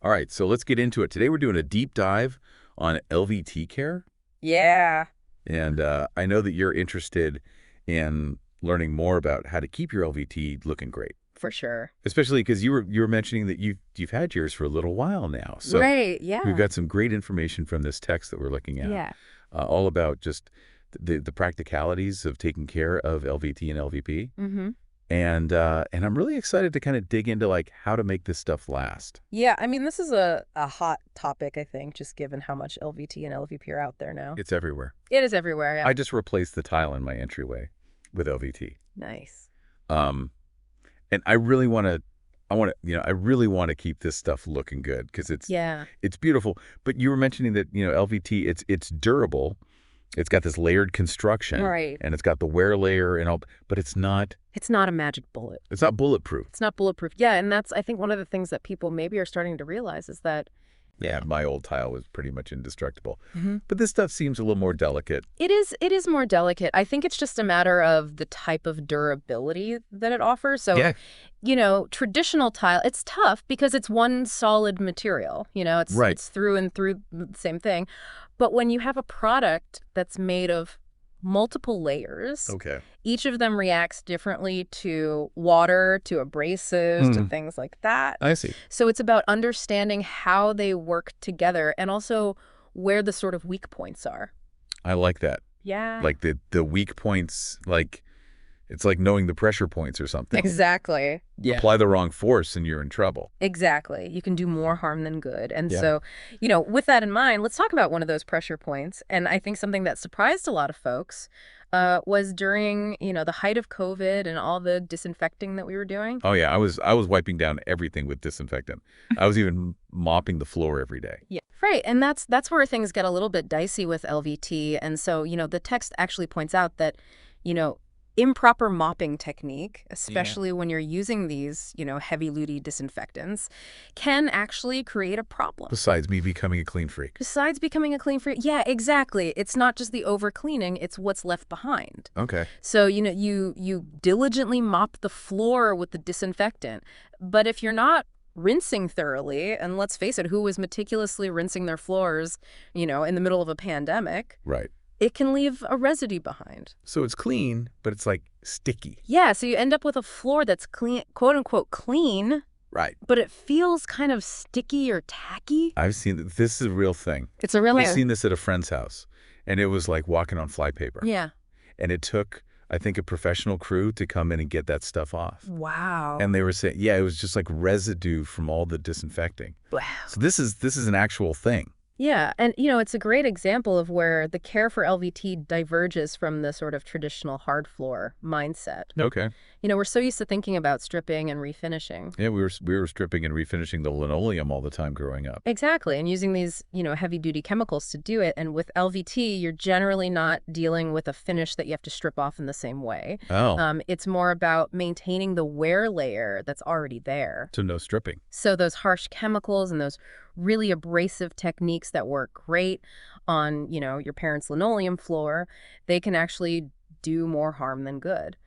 All right, so let's get into it. Today we're doing a deep dive on LVT care. Yeah, And I know that you're interested in learning more about how to keep your LVT looking great. for sure. Especially because you were mentioning that you've had yours for a little while now. So Right, we've yeah. got some great information from this text that we're looking at, Yeah. all about just the practicalities of taking care of LVT and LVP. Mm-hmm. And I'm really excited to kind of dig into like how to make this stuff last. Yeah, I mean, this is a hot topic, I think, just given how much LVT and LVP are out there now. It's everywhere. It is everywhere, yeah. I just replaced the tile in my entryway with LVT. Nice. Um, and I really want to, I really want to keep this stuff looking good because Yeah. it's beautiful. But you were mentioning that, LVT, it's durable. It's got this layered construction, Right. and it's got the wear layer and all, but it's not A magic bullet. it's not bulletproof. It's not bulletproof. Yeah, and that's, I think, one of the things that people maybe are starting to realize is that Yeah, my old tile was pretty much indestructible. Mhm. But this stuff seems a little more delicate. it is more delicate. I think it's just a matter of the type of durability that it offers. So, Yeah. Traditional tile, it's tough because it's one solid material. Right. It's through and through the same thing. But when you have a product that's made of multiple layers, Okay. each of them reacts differently to water, to abrasives, to things like that. I see. So it's about understanding how they work together and also where the sort of weak points are. I like that. Yeah. Like the weak points, like it's like knowing the pressure points or something. Exactly. Yeah. Apply the wrong force and you're in trouble. Exactly. You can do more harm than good. And Yeah. so, with that in mind, let's talk about one of those pressure points. And I think something that surprised a lot of folks was during, the height of COVID and all the disinfecting that we were doing. Oh yeah, I was wiping down everything with disinfectant. I was even mopping the floor every day. Yeah. Right. And that's where things get a little bit dicey with LVT. And so, the text actually points out that, improper mopping technique, especially when you're using these, heavy-duty disinfectants, can actually create a problem. Besides me becoming a clean freak. Besides becoming a clean freak, yeah, exactly. It's not just the over-cleaning, it's what's left behind. Okay. So, you diligently mop the floor with the disinfectant, but if you're not rinsing thoroughly, and let's face it, who was meticulously rinsing their floors, in the middle of a pandemic, Right. it can leave a residue behind. So it's clean, but it's like sticky. Yeah, so you end up with a floor that's clean, quote unquote clean, Right. but it feels kind of sticky or tacky. I've seen this is a real thing. It's a real I've seen this at a friend's house, and it was like walking on flypaper. Yeah. And it took, I think, a professional crew to come in and get that stuff off. Wow. And they were saying, yeah, it was just like residue from all the disinfecting. Wow. So this is an actual thing. Yeah, and it's a great example of where the care for LVT diverges from the sort of traditional hard floor mindset. Okay. We're so used to thinking about stripping and refinishing. Yeah, we were stripping and refinishing the linoleum all the time growing up. Exactly, and using these, heavy-duty chemicals to do it. And with LVT, you're generally not dealing with a finish that you have to strip off in the same way. Oh. It's more about maintaining the wear layer that's already there. So no stripping. So those harsh chemicals and those really abrasive techniques that work great on, your parents' linoleum floor, they can actually do more harm than good.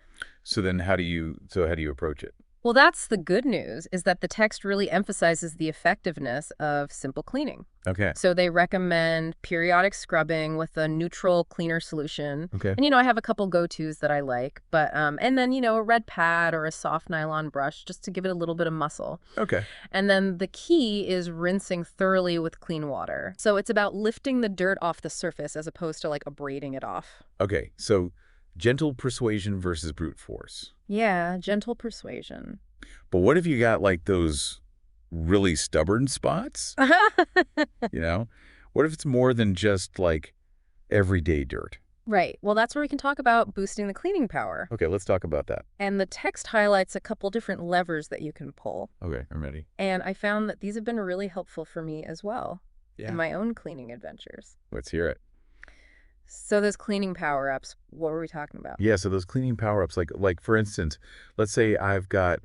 So then how do you approach it? Well, that's the good news, is that the text really emphasizes the effectiveness of simple cleaning. Okay. So they recommend periodic scrubbing with a neutral cleaner solution. Okay. And, I have a couple go-tos that I like, but, and then, a red pad or a soft nylon brush just to give it a little bit of muscle. Okay. And then the key is rinsing thoroughly with clean water. So it's about lifting the dirt off the surface as opposed to like abrading it off. Okay. So gentle persuasion versus brute force. Yeah, gentle persuasion. But what if you got like those really stubborn spots? What if it's more than just like everyday dirt? Right. Well, that's where we can talk about boosting the cleaning power. Okay, let's talk about that. And the text highlights a couple different levers that you can pull. Okay, I'm ready. And I found that these have been really helpful for me as well in my own cleaning adventures. Let's hear it. So those cleaning power-ups, what were we talking about? Yeah, so those cleaning power-ups, like for instance, let's say I've got,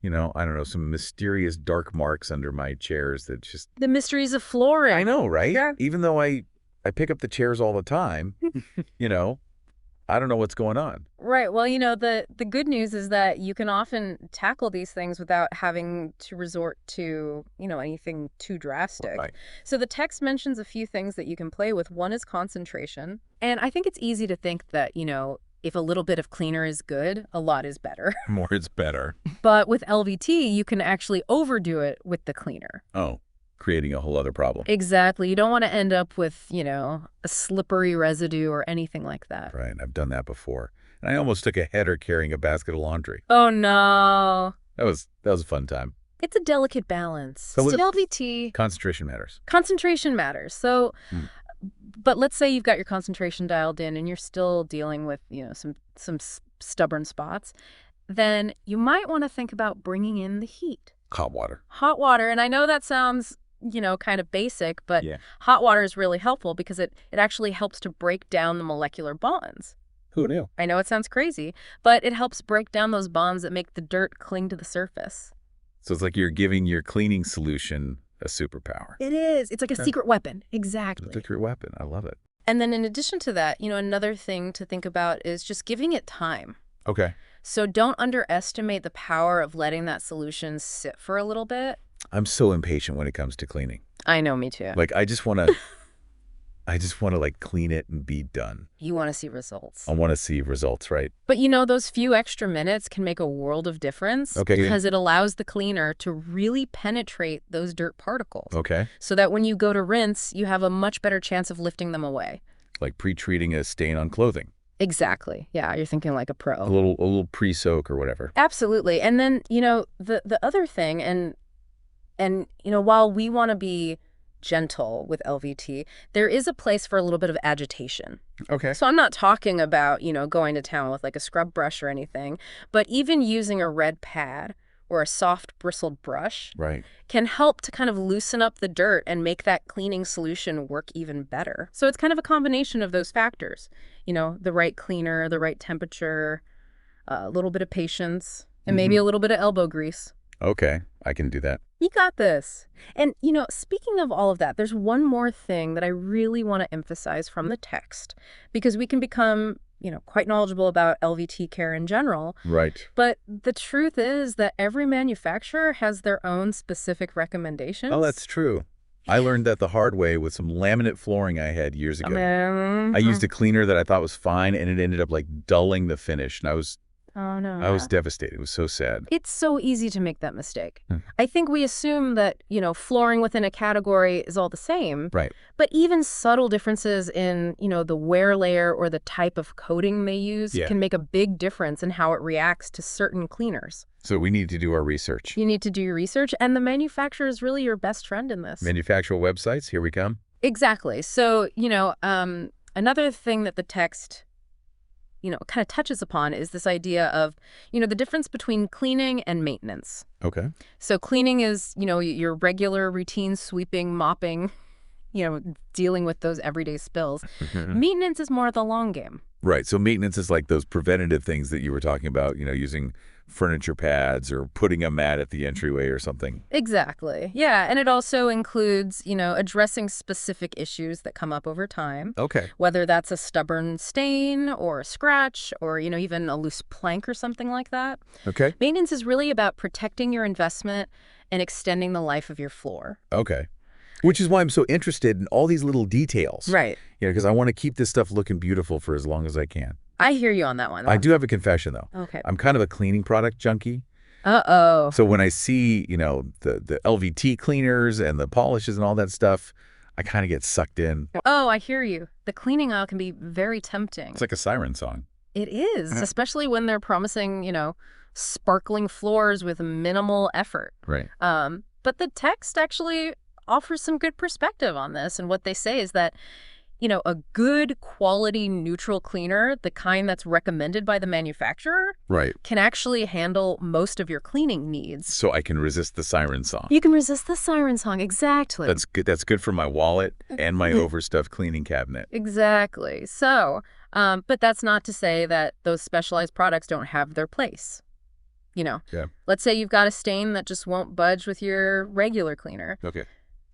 I don't know, some mysterious dark marks under my chairs that just... The mysteries of flooring. I know, right? Yeah. Even though I pick up the chairs all the time, I don't know what's going on. Right. Well, the good news is that you can often tackle these things without having to resort to, anything too drastic. Right. So the text mentions a few things that you can play with. One is concentration. And I think it's easy to think that, if a little bit of cleaner is good, a lot is better. More is better. But with LVT, you can actually overdo it with the cleaner. Oh, creating a whole other problem. Exactly. You don't want to end up with, a slippery residue or anything like that. Right. I've done that before. And I almost took a header carrying a basket of laundry. Oh, no. That was a fun time. It's a delicate balance. So LVT. Concentration matters. Concentration matters. So, but let's say you've got your concentration dialed in and you're still dealing with, some stubborn spots. Then you might want to think about bringing in the heat. Hot water. Hot water. And I know that sounds, kind of basic, but hot water is really helpful because it actually helps to break down the molecular bonds. Who knew? I know it sounds crazy, but it helps break down those bonds that make the dirt cling to the surface. So it's like you're giving your cleaning solution a superpower. It is. It's like a secret weapon. Exactly. It's a secret weapon. I love it. And then in addition to that, another thing to think about is just giving it time. Okay. So don't underestimate the power of letting that solution sit for a little bit. I'm so impatient when it comes to cleaning. I know, me too. Like, I just want to like clean it and be done. You want to see results. I want to see results, right? But those few extra minutes can make a world of difference. Okay. Because it allows the cleaner to really penetrate those dirt particles. Okay. So that when you go to rinse, you have a much better chance of lifting them away. Like pre-treating a stain on clothing. Exactly. Yeah, you're thinking like a pro. A little pre-soak or whatever. Absolutely. And then, the other thing, and while we want to be gentle with LVT, there is a place for a little bit of agitation. Okay. So I'm not talking about, going to town with like a scrub brush or anything, but even using a red pad or a soft bristled brush can help to kind of loosen up the dirt and make that cleaning solution work even better. So it's kind of a combination of those factors, the right cleaner, the right temperature, a little bit of patience, and maybe a little bit of elbow grease. Okay, I can do that. You got this. And, speaking of all of that, there's one more thing that I really want to emphasize from the text, because we can become, quite knowledgeable about LVT care in general. Right. But the truth is that every manufacturer has their own specific recommendations. Oh, that's true. I learned that the hard way with some laminate flooring I had years ago. I used a cleaner that I thought was fine, and it ended up like dulling the finish, and I was devastated. It was so sad. It's so easy to make that mistake. I think we assume that, flooring within a category is all the same. Right. But even subtle differences in, the wear layer or the type of coating they use can make a big difference in how it reacts to certain cleaners. So we need to do our research. You need to do your research, and the manufacturer is really your best friend in this. Manufacturer websites, here we come. Exactly. So, another thing that the text kind of touches upon is this idea of, the difference between cleaning and maintenance. Okay. So cleaning is, your regular routine sweeping, mopping, dealing with those everyday spills. Maintenance is more the long game. Right. So maintenance is like those preventative things that you were talking about, using furniture pads or putting a mat at the entryway or something. Exactly. Yeah. And it also includes, addressing specific issues that come up over time. Okay. Whether that's a stubborn stain or a scratch or, even a loose plank or something like that. Okay. Maintenance is really about protecting your investment and extending the life of your floor. Okay. Which is why I'm so interested in all these little details. Right. Because I want to keep this stuff looking beautiful for as long as I can. I hear you on that one. I do have a confession, though. Okay. I'm kind of a cleaning product junkie. Uh-oh. So when I see, the LVT cleaners and the polishes and all that stuff, I kind of get sucked in. Oh, I hear you. The cleaning aisle can be very tempting. It's like a siren song. It is, especially when they're promising, sparkling floors with minimal effort. Right. But the text actually offers some good perspective on this. And what they say is that, a good quality neutral cleaner, the kind that's recommended by the manufacturer, can actually handle most of your cleaning needs. So I can resist the siren song. You can resist the siren song, exactly. That's good. That's good for my wallet and my overstuffed cleaning cabinet. Exactly. So, but that's not to say that those specialized products don't have their place. Let's say you've got a stain that just won't budge with your regular cleaner. Okay.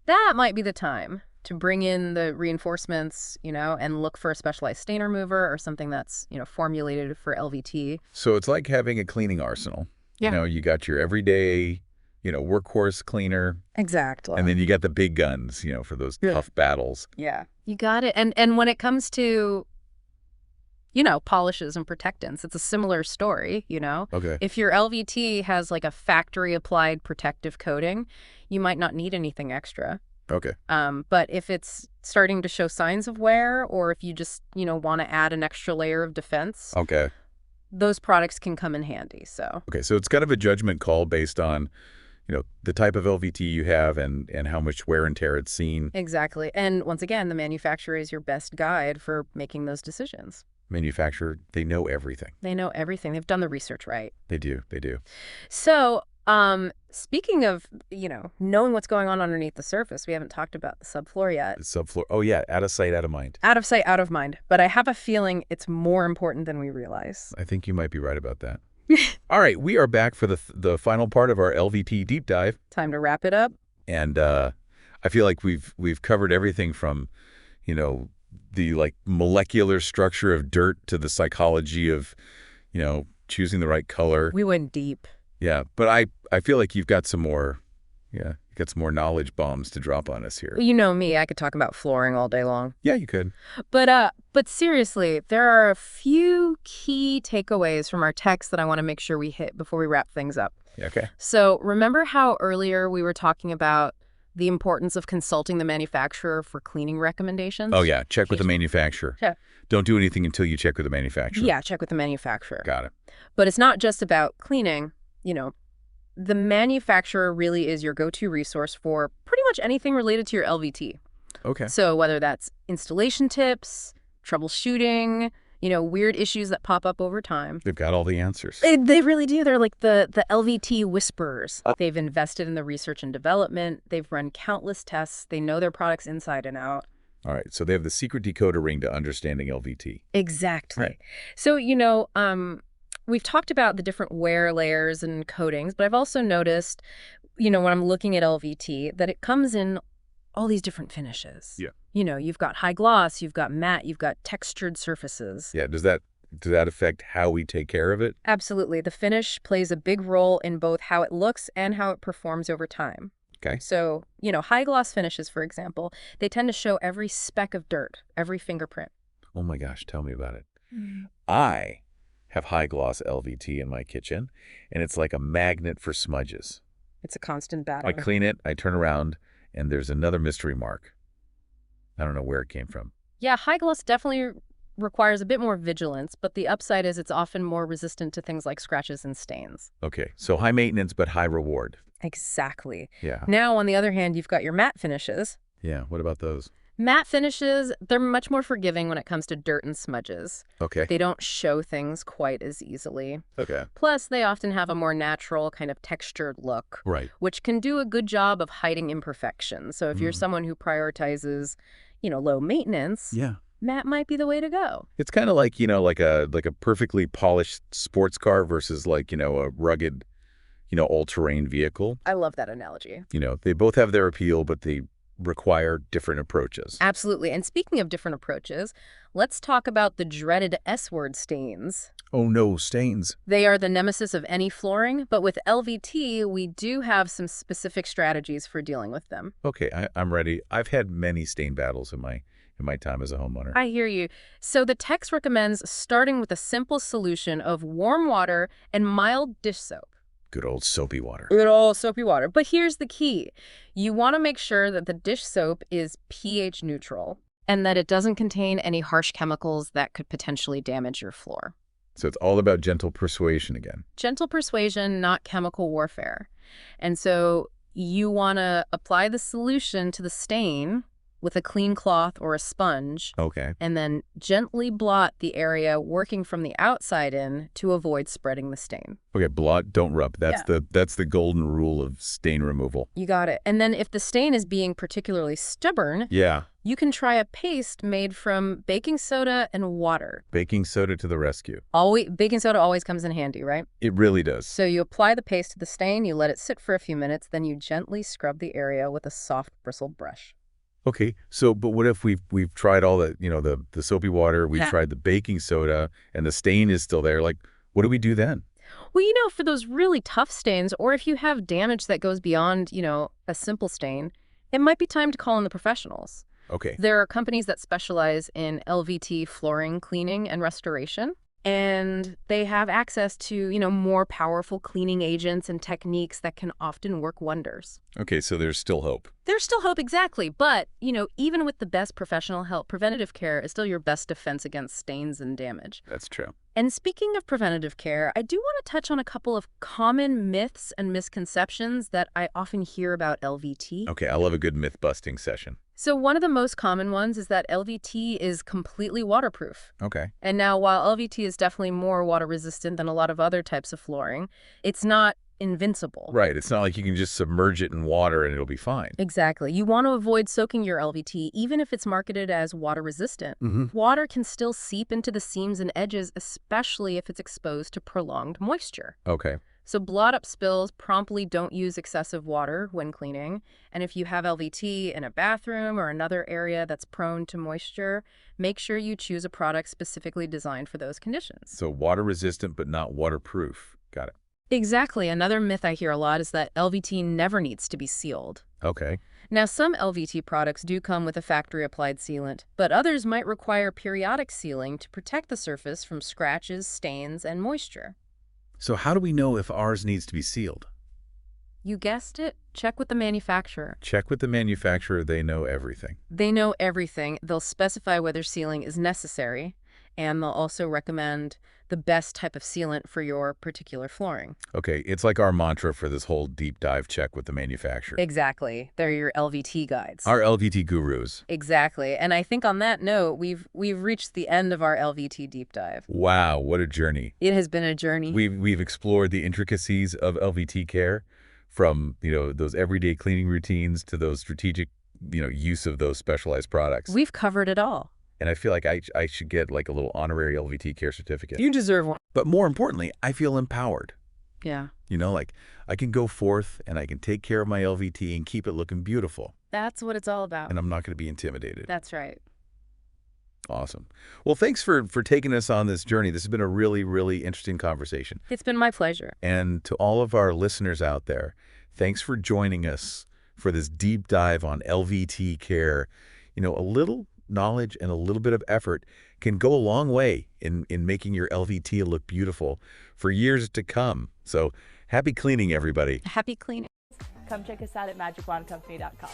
That might be the time to bring in the reinforcements, and look for a specialized stain remover or something that's, formulated for LVT. So it's like having a cleaning arsenal. Yeah. You got your everyday, workhorse cleaner. Exactly. And then you got the big guns, for those tough battles. Yeah. You got it. And when it comes to, polishes and protectants, it's a similar story, Okay. If your LVT has like a factory-applied protective coating, you might not need anything extra. Okay. But if it's starting to show signs of wear, or if you just, want to add an extra layer of defense, okay, those products can come in handy. Okay, so it's kind of a judgment call based on, the type of LVT you have and how much wear and tear it's seen. Exactly. And once again, the manufacturer is your best guide for making those decisions. Manufacturer, they know everything. They know everything. They've done the research right. They do. So, speaking of, knowing what's going on underneath the surface, we haven't talked about the subfloor yet. The subfloor. Oh, yeah. Out of sight, out of mind. Out of sight, out of mind. But I have a feeling it's more important than we realize. I think you might be right about that. All right. We are back for the final part of our LVT deep dive. Time to wrap it up. And I feel like we've covered everything from, the molecular structure of dirt to the psychology of, choosing the right color. We went deep. Yeah, but I feel like you've got some more, knowledge bombs to drop on us here. You know me, I could talk about flooring all day long. Yeah, you could. But seriously, there are a few key takeaways from our text that I want to make sure we hit before we wrap things up. Okay. So remember how earlier we were talking about the importance of consulting the manufacturer for cleaning recommendations? Oh, yeah. Check with the manufacturer. Yeah. Don't do anything until you check with the manufacturer. Yeah, check with the manufacturer. Got it. But it's not just about cleaning. The manufacturer really is your go-to resource for pretty much anything related to your LVT. Okay. So whether that's installation tips, troubleshooting, weird issues that pop up over time. They've got all the answers. They really do. They're like the LVT whisperers. They've invested in the research and development. They've run countless tests. They know their products inside and out. All right. So they have the secret decoder ring to understanding LVT. Exactly. Right. So, we've talked about the different wear layers and coatings, but I've also noticed, when I'm looking at LVT, that it comes in all these different finishes. Yeah. You've got high gloss, you've got matte, you've got textured surfaces. Yeah. Does that affect how we take care of it? Absolutely. The finish plays a big role in both how it looks and how it performs over time. Okay. So, high gloss finishes, for example, they tend to show every speck of dirt, every fingerprint. Oh my gosh, tell me about it. I have high gloss LVT in my kitchen, and it's like a magnet for smudges. It's a constant battle. I clean it, I turn around, and there's another mystery mark. I don't know where it came from. Yeah, high gloss definitely requires a bit more vigilance, but the upside is it's often more resistant to things like scratches and stains. Okay, so high maintenance but high reward. Exactly. Yeah. Now, on the other hand, you've got your matte finishes. Yeah, what about those? Matte finishes, they're much more forgiving when it comes to dirt and smudges. Okay. They don't show things quite as easily. Okay. Plus, they often have a more natural kind of textured look. Right. Which can do a good job of hiding imperfections. So if you're someone who prioritizes, low maintenance, yeah, matte might be the way to go. It's kind of like, like a perfectly polished sports car versus like, a rugged, all-terrain vehicle. I love that analogy. They both have their appeal, but they require different approaches. Absolutely. And speaking of different approaches, let's talk about the dreaded S-word stains. Oh no, stains. They are the nemesis of any flooring, but with LVT, we do have some specific strategies for dealing with them. Okay, I'm ready. I've had many stain battles in my time as a homeowner. I hear you. So the text recommends starting with a simple solution of warm water and mild dish soap. Good old soapy water. Good old soapy water. But here's the key. You want to make sure that the dish soap is pH neutral and that it doesn't contain any harsh chemicals that could potentially damage your floor. So it's all about gentle persuasion again. Gentle persuasion, not chemical warfare. And so you want to apply the solution to the stain with a clean cloth or a sponge. Okay. And then gently blot the area working from the outside in to avoid spreading the stain. Okay, blot, don't rub. That's the golden rule of stain removal. You got it. And then if the stain is being particularly stubborn, you can try a paste made from baking soda and water. Baking soda to the rescue. Baking soda always comes in handy, right? It really does. So you apply the paste to the stain, you let it sit for a few minutes, then you gently scrub the area with a soft bristled brush. Okay, so but what if we've tried all the, the soapy water, we've tried the baking soda, and the stain is still there? Like, what do we do then? Well, for those really tough stains, or if you have damage that goes beyond, a simple stain, it might be time to call in the professionals. Okay. There are companies that specialize in LVT flooring cleaning and restoration, and they have access to, more powerful cleaning agents and techniques that can often work wonders. Okay, so there's still hope. There's still hope, exactly. But, even with the best professional help, preventative care is still your best defense against stains and damage. That's true. And speaking of preventative care, I do want to touch on a couple of common myths and misconceptions that I often hear about LVT. Okay, I love a good myth-busting session. So one of the most common ones is that LVT is completely waterproof. Okay. And now, while LVT is definitely more water resistant than a lot of other types of flooring, it's not invincible. Right, it's not like you can just submerge it in water and it'll be fine. Exactly. You want to avoid soaking your LVT, even if it's marketed as water resistant. Water can still seep into the seams and edges, especially if it's exposed to prolonged moisture. Okay. So blot up spills, promptly don't use excessive water when cleaning. And if you have LVT in a bathroom or another area that's prone to moisture, make sure you choose a product specifically designed for those conditions. So water resistant but not waterproof. Got it. Exactly. Another myth I hear a lot is that LVT never needs to be sealed. Okay. Now, some LVT products do come with a factory-applied sealant, but others might require periodic sealing to protect the surface from scratches, stains, and moisture. So how do we know if ours needs to be sealed? You guessed it. Check with the manufacturer. Check with the manufacturer. They know everything. They know everything. They'll specify whether sealing is necessary, and they'll also recommend the best type of sealant for your particular flooring. Okay, it's like our mantra for this whole deep dive check with the manufacturer. Exactly. They're your LVT guides. Our LVT gurus. Exactly. And I think on that note, we've reached the end of our LVT deep dive. Wow, what a journey. It has been a journey. We've explored the intricacies of LVT care, from, those everyday cleaning routines to those strategic, use of those specialized products. We've covered it all. And I feel like I should get like a little honorary LVT care certificate. You deserve one. But more importantly, I feel empowered. Yeah. Like I can go forth and I can take care of my LVT and keep it looking beautiful. That's what it's all about. And I'm not going to be intimidated. That's right. Awesome. Well, thanks for taking us on this journey. This has been a really, really interesting conversation. It's been my pleasure. And to all of our listeners out there, thanks for joining us for this deep dive on LVT care. A little knowledge and a little bit of effort can go a long way in making your LVT look beautiful for years to come. So happy cleaning, everybody. Happy cleaning. Come check us out at magicwandcompany.com.